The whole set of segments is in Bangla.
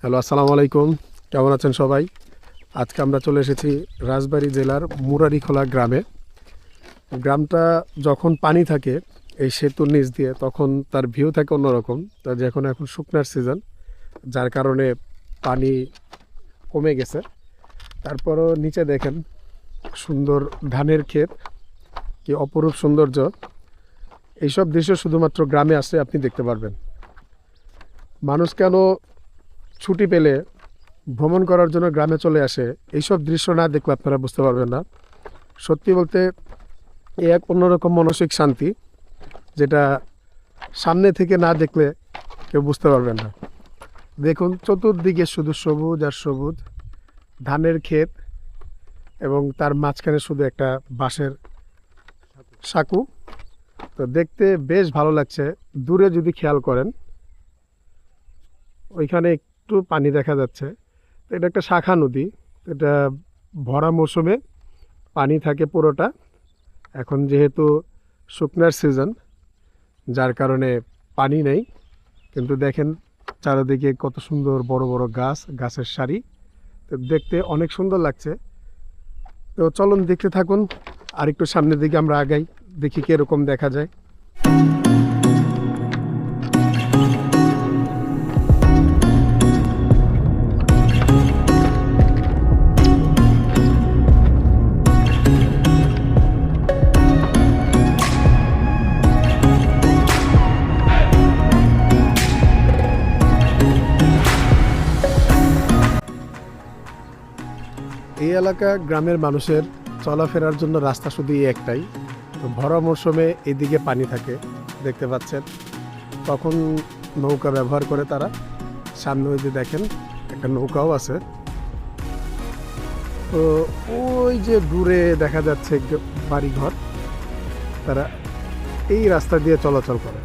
হ্যালো, আসসালামু আলাইকুম। কেমন আছেন সবাই? আজকে আমরা চলে এসেছি রাজবাড়ী জেলার মুরারিখোলা গ্রামে। গ্রামটা যখন পানি থাকে এই সেতুর নিচ দিয়ে, তখন তার ভিউ থাকে অন্যরকম। তা যখন এখন শুকনার সিজন, যার কারণে পানি কমে গেছে। তারপরও নিচে দেখেন সুন্দর ধানের ক্ষেত, কি অপরূপ সৌন্দর্য। এইসব দৃশ্য শুধুমাত্র গ্রামে আসলে আপনি দেখতে পারবেন। মানুষ কেন ছুটি পেলে ভ্রমণ করার জন্য গ্রামে চলে আসে, এইসব দৃশ্য না দেখলে আপনারা বুঝতে পারবেন না। সত্যি বলতে এ এক অন্যরকম মানসিক শান্তি, যেটা সামনে থেকে না দেখলে কেউ বুঝতে পারবেন না। দেখুন, চতুর্দিকে শুধু সবুজ আর সবুজ, ধানের ক্ষেত, এবং তার মাঝখানে শুধু একটা বাঁশের সাঁকু। তো দেখতে বেশ ভালো লাগছে। দূরে যদি খেয়াল করেন, ওইখানে একটু পানি দেখা যাচ্ছে। এটা একটা শাখা নদী। এটা ভরা মৌসুমে পানি থাকে পুরোটা। এখন যেহেতু শুকনার সিজন, যার কারণে পানি নেই। কিন্তু দেখেন চারিদিকে কত সুন্দর বড় বড় গাছ, গাছের সারি। তো দেখতে অনেক সুন্দর লাগছে। তো চলুন দেখতে থাকুন, আর একটু সামনের দিকে আমরা আগাই, দেখি কীরকম দেখা যায়। এই এলাকা গ্রামের মানুষের চলাফেরার জন্য রাস্তা শুধু এই একটাই। তো ভরা মৌসুমে এদিকে পানি থাকে, দেখতে পাচ্ছেন। তখন নৌকা ব্যবহার করে তারা। সামনে ওই যে দেখেন একটা নৌকাও আছে। তো ওই যে দূরে দেখা যাচ্ছে বাড়িঘর, তারা এই রাস্তা দিয়ে চলাচল করে।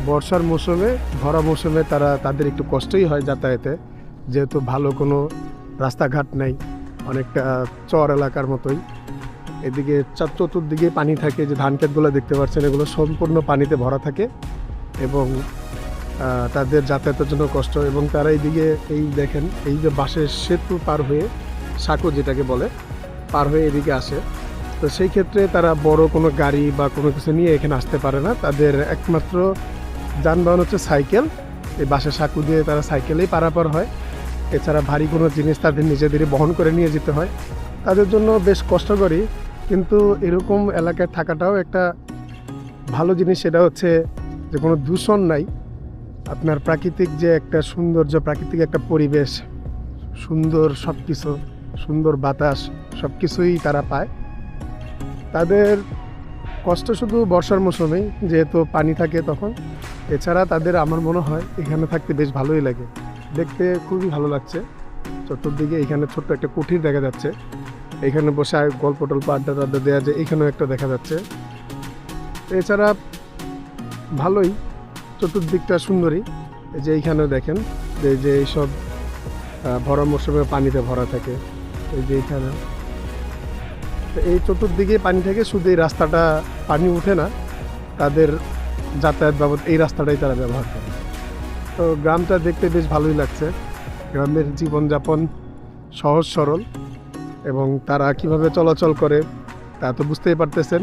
বর্ষার মৌসুমে, ভরা মৌসুমে তাদের একটু কষ্টই হয় যাতায়াতে, যেহেতু ভালো কোনো রাস্তাঘাট নেই, অনেকটা চর এলাকার মতোই। এদিকে চতুর্দিকে পানি থাকে। যে ধান ক্ষেতগুলো দেখতে পাচ্ছেন, এগুলো সম্পূর্ণ পানিতে ভরা থাকে, এবং তাদের যাতায়াতের জন্য কষ্ট। এবং তারা এইদিকে এই দেখেন, এই যে বাঁশের সেতু পার হয়ে, সাঁকো যেটাকে বলে, পার হয়ে এদিকে আসে। তো সেই ক্ষেত্রে তারা বড় কোনো গাড়ি বা কোনো কিছু নিয়ে এখানে আসতে পারে না। তাদের একমাত্র যানবাহন হচ্ছে সাইকেল। এই বাঁশের সাঁকো দিয়ে তারা সাইকেলেই পারাপার হয়। এছাড়া ভারী কোনো জিনিস তাদের নিজেদের বহন করে নিয়ে যেতে হয়। তাদের জন্য বেশ কষ্টকরই, কিন্তু এরকম এলাকায় থাকাটাও একটা ভালো জিনিস। সেটা হচ্ছে যে কোনো দূষণ নাই। আপনার প্রাকৃতিক যে একটা সৌন্দর্য, প্রাকৃতিক একটা পরিবেশ, সুন্দর সব কিছু, সুন্দর বাতাস, সব কিছুই তারা পায়। তাদের কষ্ট শুধু বর্ষার মৌসুমেই, যেহেতু পানি থাকে তখন। এছাড়া তাদের আমার মনে হয় এখানে থাকতে বেশ ভালোই লাগে, দেখতে খুবই ভালো লাগছে। চতুর্দিকে এখানে ছোট্ট একটা কুঠির দেখা যাচ্ছে, এখানে বসে গল্প টল্প আড্ডা টাড্ডা দেওয়া যায়, এখানেও একটা দেখা যাচ্ছে। এছাড়া ভালোই, চতুর্দিকটা সুন্দরী। এই যে এইখানেও দেখেন যে এইসব ভরা মৌসুমে পানিতে ভরা থাকে। এই যে এইখানে এই চতুর্দিকে পানি থেকে, শুধু এই রাস্তাটা পানি উঠে না, তাদের যাতায়াত বাবদ এই রাস্তাটাই তারা ব্যবহার করে। তো গ্রামটা দেখতে বেশ ভালোই লাগছে। গ্রামের জীবনযাপন সহজ সরল, এবং তারা কিভাবে চলাচল করে তা তো বুঝতেই পারতেছেন।